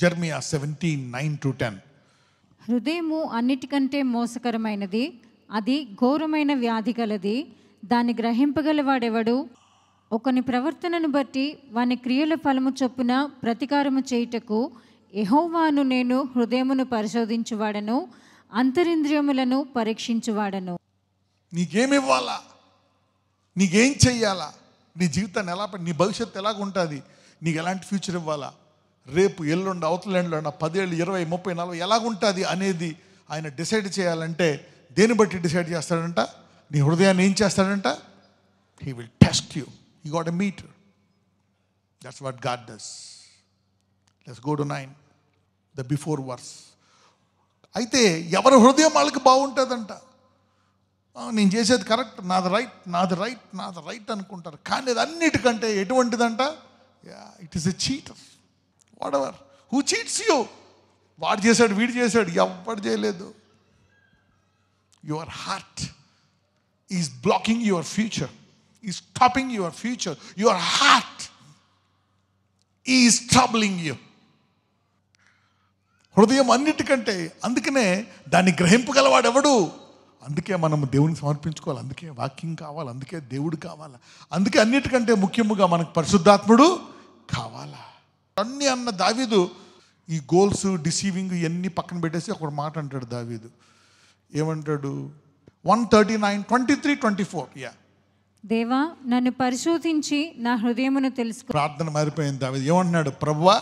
Jeremiah 17:9-10. హృదయము అన్నిటికంటే మోసకరమైనది, అది ఘోరమైన వ్యాధి కలది, దాన్ని గ్రహింపగలవాడెవడు? ఒకని ప్రవర్తనను బట్టి వాని క్రియల ఫలము చొప్పున ప్రతికారము చేయుటకు యెహోవాను నేను హృదయమును పరిశోధించువాడను, అంతరింద్రియములను పరీక్షించువాడను. నీకేమివ్వాలా, నీకేం చెయ్యాలా, నీ జీవితాన్ని ఎలా, నీ భవిష్యత్తు ఎలాగుంటుంది, నీకు ఎలాంటి ఫ్యూచర్ ఇవ్వాలా, రేపు ఎల్లుండి అవతల 10 ఏళ్ళు 20 30 40 ఎలాగుంటుంది అనేది ఆయన డిసైడ్ చేయాలంటే దేని బట్టి డిసైడ్ చేస్తాడంట? నీ హృదయాన్ని ఏం చేస్తాడంట? He will test you. You got a meter. That's what God does. Let's go to 9, the before verse. అయితే ఎవరి హృదయం వాళ్ళకి బాగుంటుందంట. నేను చేసేది కరెక్ట్, నాది రైట్ అనుకుంటారు. కానీ అది అన్నిటికంటే ఎటువంటిదంట? It is a cheater. Whatever who cheats you. వాడు చేశాడు, వీడు చేశాడు, ఎవడు చేయలేదు. Your heart is blocking your future, is stopping your future. Your heart is troubling you. హృదయం అన్నిటికంటే, అందుకనే దాన్ని గ్రహింపగలవాడెవడు. అందుకే మనము దేవుని సమర్పించుకోవాలి, అందుకే వాక్యం కావాలి, అందుకే దేవుడు కావాలా, అందుకే అన్నిటికంటే ముఖ్యముగా మనకు పరిశుద్ధాత్ముడు కావాలా. అన్నీ అన్న దావీదు ఈ గోల్స్, డిసీవింగ్ ఇవన్నీ పక్కన పెట్టేసి ఒక మాట అంటాడు దావీదు. ఏమంటాడు? 139:23-24. దేవా, నన్ను పరిశోధించి నా హృదయమును తెలుసుకో. ప్రార్థన మారిపోయింది. దావీదు ఏమంటున్నాడు? ప్రభువా,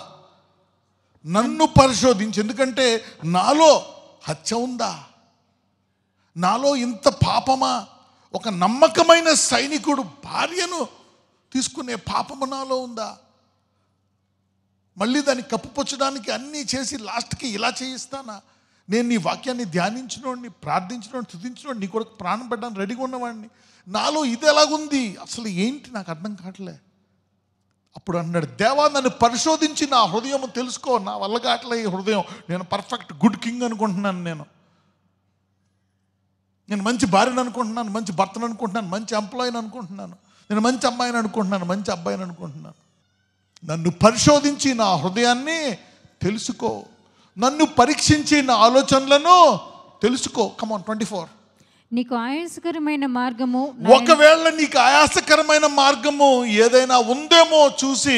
నన్ను పరిశోధించి, ఎందుకంటే నాలో హత్య ఉందా, నాలో ఇంత పాపమా, ఒక నమ్మకమైన సైనికుడు భార్యను తీసుకునే పాపము నాలో ఉందా, మళ్ళీ దాన్ని కప్పుపుచ్చడానికి అన్నీ చేసి లాస్ట్కి ఇలా చేయిస్తానా? నేను నీ వాక్యాన్ని ధ్యానించినోడిని, ప్రార్థించినోడిని, స్తుతించినోడిని, నీ కొరకు ప్రాణం పెట్టడానికి రెడీగా ఉన్నవాడిని, నాలో ఇది ఎలాగుంది, అసలు ఏంటి నాకు అర్థం కావట్లే. అప్పుడు అన్నాడు, దేవా, నన్ను పరిశోధించి నా హృదయం తెలుసుకో. నా వల్ల కావట్లే ఈ హృదయం. నేను పర్ఫెక్ట్ గుడ్ కింగ్ అనుకుంటున్నాను, నేను మంచి భార్యను అనుకుంటున్నాను, మంచి భర్తను అనుకుంటున్నాను, మంచి ఎంప్లాయీని అనుకుంటున్నాను, నేను మంచి అమ్మాయిని అనుకుంటున్నాను, మంచి అబ్బాయిని అనుకుంటున్నాను. నన్ను పరిశోధించి నా హృదయాన్ని తెలుసుకో, నన్ను పరీక్షించి నా ఆలోచనలను తెలుసుకో. కమాన్ 24. నీకు ఆయాసకరమైన మార్గము, ఒకవేళ నీకు ఆయాసకరమైన మార్గము ఏదైనా ఉందేమో చూసి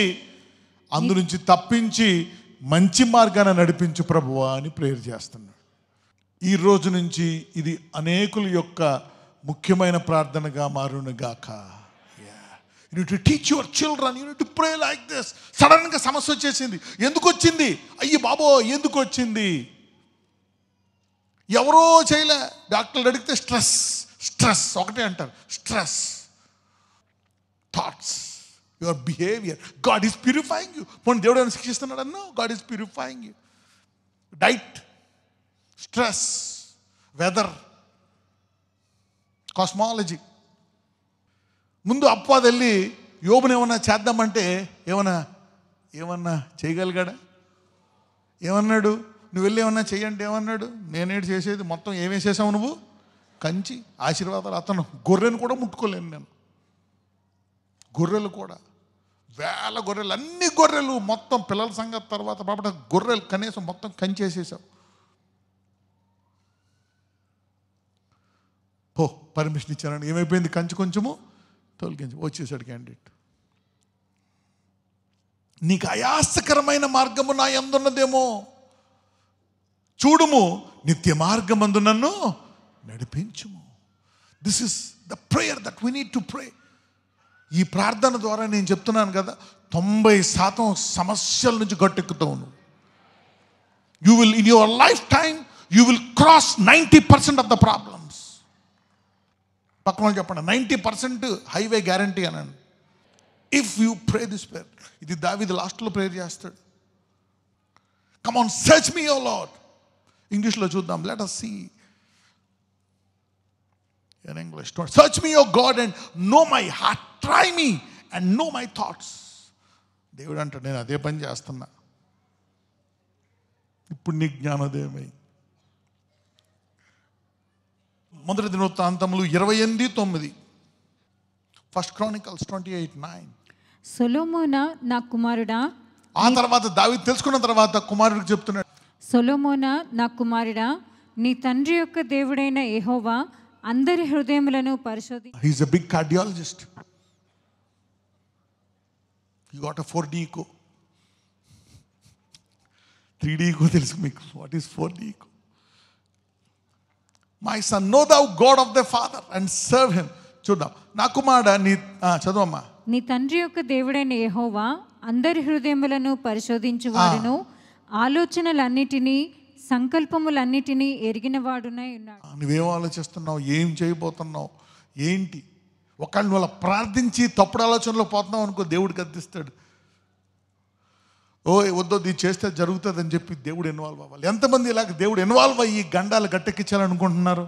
అందు నుంచి తప్పించి మంచి మార్గాన్ని నడిపించు ప్రభువా అని ప్రేయర్ చేస్తున్నాడు. ఈ రోజు నుంచి ఇది అనేకుల యొక్క ముఖ్యమైన ప్రార్థనగా మారునుగాక. You need to teach your children, you need to pray like this. సడన్గా సమస్య వచ్చేసింది. ఎందుకు వచ్చింది? అయ్యి బాబో, ఎందుకు వచ్చింది? ఎవరో చేయలే. డాక్టర్లు అడిగితే స్ట్రెస్ ఒకటే అంటారు. Stress, thoughts, your behaviour. God is purifying you. పోనీ దేవుడు ఏమైనా శిక్షిస్తున్నాడు అన్నో? God is purifying you. Diet, stress, weather, cosmology. ముందు అపవాది వెళ్ళి యోబుని ఏమన్నా చేద్దామంటే ఏమన్నా చేయగలిగాడా? ఏమన్నాడు? నువ్వు వెళ్ళి ఏమన్నా చెయ్యండి ఏమన్నాడు? నేనేడు చేసేది మొత్తం ఏమేసేసావు నువ్వు? కంచి ఆశీర్వాదాలు. అతను గొర్రెను కూడా ముట్టుకోలేను నేను. గొర్రెలు కూడా వేల గొర్రెలు, అన్ని గొర్రెలు మొత్తం పిల్లల సంగతి తర్వాత పాపట గొర్రెలు కనీసం మొత్తం కంచేసేసావు. పర్మిషన్ ఇచ్చానండి. ఏమైపోయింది? కంచి కొంచెము తొలగించి వచ్చేసాడు క్యాండిడేట్. నీకు ఆయాసకరమైన మార్గము నా యందున్నదేమో చూడుము, నిత్య మార్గమందు నన్ను నడిపించుము. This is the prayer that we need to pray. ఈ ప్రార్థన ద్వారా నేను చెప్తున్నాను కదా, 90% సమస్యల నుంచి గట్టెక్కుతావు నువ్వు. You will in your life time you will cross 90% of the problems. పక్కన చెప్పండి, 90% హైవే గ్యారంటీ అనండి. If you pray this prayer. ఇది దావీదు లాస్ట్లో ప్రేయర్ చేస్తాడు. Come on, search me O Lord. ఇంగ్లీష్లో చూద్దాం. Let us see in English. Search me O God and know my heart. Try me and know my thoughts. దేవుడు అంటాడు, నేను అదే పని చేస్తున్నా. ఇప్పుడు నీ జ్ఞానోదయమై. మొదటి దినవృత్తాంతములు 28:9. First Chronicles 28:9. సొలొమోనా నా కుమారుడా, ఆ తర్వాత దావీదు తెలుసుకున్న తర్వాత కుమారుడికి చెప్తున్నాడు, సొలొమోనా నా కుమారుడా, నీ తండ్రి యొక్క దేవుడైన యెహోవా అందరి హృదయములను he is a big cardiologist. You got a 4D echo. 3D echo తెలుసు మీకు. What is 4D echo? My son, know thou God of the father and serve him. చూద్దాం. నా కుమారుడా, నీ చదవమ్మా. నీ తండ్రి యొక్క దేవుడైన యెహోవా అందరి హృదయములను పరిశోధించువాడును, ఆలోచనలన్నిటినీ సంకల్పములన్నిటినీ ఎరిగినవాడునై ఉన్నాడు. నువ్వేం ఆలోచిస్తున్నావు, ఏం చేయబోతున్నావు, ఏంటి? ఒకళ్ళు నువ్వు అలా ప్రార్థించి తప్పుడు ఆలోచనలో పోతున్నావు అనుకో, దేవుడు గద్దిస్తాడు. ఓ వద్దు, ఇది చేస్తే జరుగుతుంది అని చెప్పి దేవుడు ఇన్వాల్వ్ అవ్వాలి. ఎంతమంది ఇలాగ దేవుడు ఇన్వాల్వ్ అయ్యి గండాలు గట్టెక్కించాలనుకుంటున్నారు?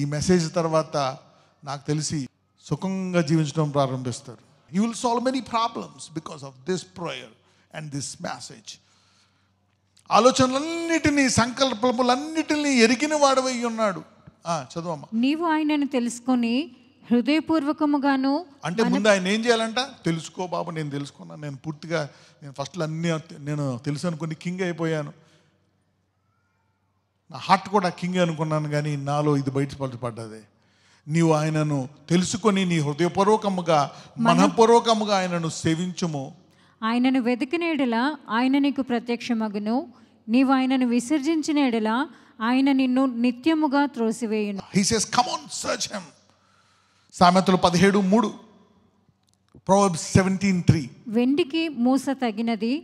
ఈ మెసేజ్ తర్వాత నాకు తెలిసి సుఖంగా జీవించడం ప్రారంభిస్తారు. You will solve many problems because of this prayer and this message. ఆలోచనలన్నిటినీ సంకల్పములన్నిటినీ ఎరిగిన వాడవై ఉన్నాడు. చదవమ్మా. నీవు ఆయనను తెలుసుకొని హృదయపూర్వకముగాను. అంటే ముందు ఆయన ఏం చేయాలంట? తెలుసుకో బాబు, నేను తెలుసుకున్నాను, నేను పూర్తిగా, నేను ఫస్ట్లో అన్నీ నేను తెలుసు అనుకుని కింగ్ అయిపోయాను, నా హార్ట్ కూడా కింగ్ అనుకున్నాను, కానీ నాలో ఇది బయటపడ్డది. నీవు ఆయనను తెలుసుకొని నీ హృదయపూర్వకముగా మనఃపూర్వకముగా ఆయనను సేవించుము. ఆయనను వెతికిన ఎడల ఆయన నీకు ప్రత్యక్షమగును, నీవు ఆయనను విసర్జించిన ఎడల ఆయన నిన్ను నిత్యముగా త్రోసివేయును. He says, come on, search him. సామెతలు 17:3, Proverbs 17:3. వెండికి మూస తగినది,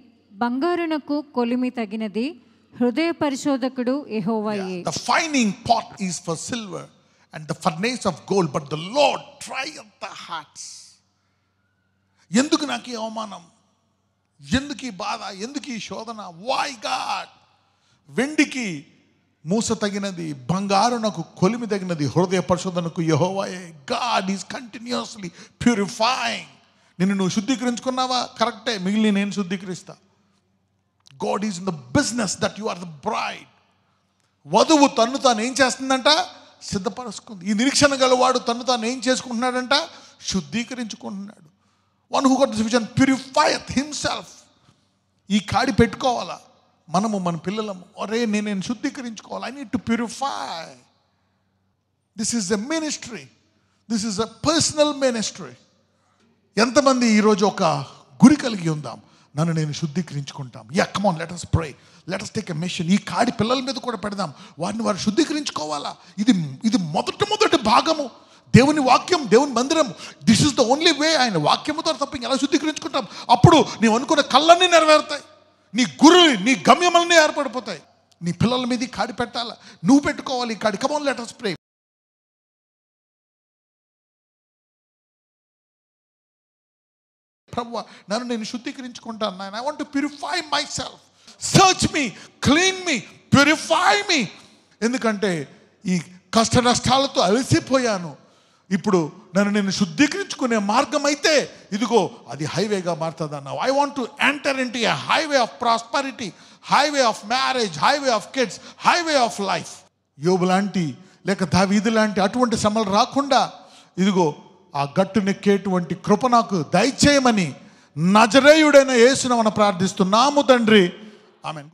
బంగారునకు కొలిమి తగినది, హృదయ పరిశోధకుడు యెహోవాయే. The fining pot is for silver and the furnace of gold, but the Lord trieth the hearts. ఎందుకు నాకు ఈ అవమానం, ఎందుకు ఈ బాధ, ఎందుకు ఈ శోధన? Why God? వెండికి మూస తగినది, బంగారునకు కొలిమి తగినది, హృదయ పరిశోధనకు యెహోవాయే. God is continuously purifying. నిన్ను నువ్వు శుద్ధీకరించుకున్నావా? కరెక్టే, మిగిలిన నేను శుద్ధీకరిస్తా. God is in the business that you are the bride. వధువు తన్ను తాను ఏం చేస్తుందంట? సిద్ధపరుచుకుంది. ఈ నిరీక్షణ గలవాడు తన్ను తాను ఏం చేసుకుంటున్నాడంట? శుద్ధీకరించుకుంటున్నాడు. One who got this vision ప్యూరిఫైeth himself. ఈ కాడి పెట్టుకోవాలా మనము, మన పిల్లలము. అరే నేను శుద్ధీకరించుకోవాలి. I need to purify. This is a ministry, this is a personal ministry. ఎంతమంది ఈరోజు ఒక గురి కలిగి ఉందాం, నన్ను నేను శుద్ధీకరించుకుంటాం. Yeah, come on, let us pray, let us take a mission. ఈ కాడి పిల్లల మీద కూడా పెడదాం, వారిని వారు శుద్ధీకరించుకోవాలా. ఇది మొదటి భాగము. దేవుని వాక్యం, దేవుని మందిరం, this is the only way. ఆయన వాక్యముతో తప్ప ఎలా శుద్ధీకరించుకుంటాం? అప్పుడు నీవు అనుకున్న కళ్ళన్నీ నెరవేరుతాయి, నీ గురి, నీ గమ్యములన్నీ ఏర్పడిపోతాయి. నీ పిల్లల మీద కాడి పెట్టాలా, నువ్వు పెట్టుకోవాలి ఈ కాడి. Come on, let us pray. ప్రభువా, నన్ను నేను శుద్ధీకరించుకుంటాను నాయన. I want to purify myself. Search me, clean me, purify me. ఎందుకంటే ఈ కష్ట నష్టాలతో అలసిపోయాను. ఇప్పుడు నన్ను నేను శుద్ధీకరించుకునే మార్గం అయితే ఇదిగో అది హైవేగా మారుతుంది అన్నావు. I want to enter into a highway of prosperity, highway of marriage, highway of kids, highway of life. యోబు లాంటి లేక దావీదు లాంటి అటువంటి శ్రమలు రాకుండా ఇదిగో ఆ గట్టునెక్కేటువంటి కృప నాకు దయచేయమని నజరేయుడైన యేసునామమున ప్రార్థిస్తున్నాము తండ్రి. ఆమేన్.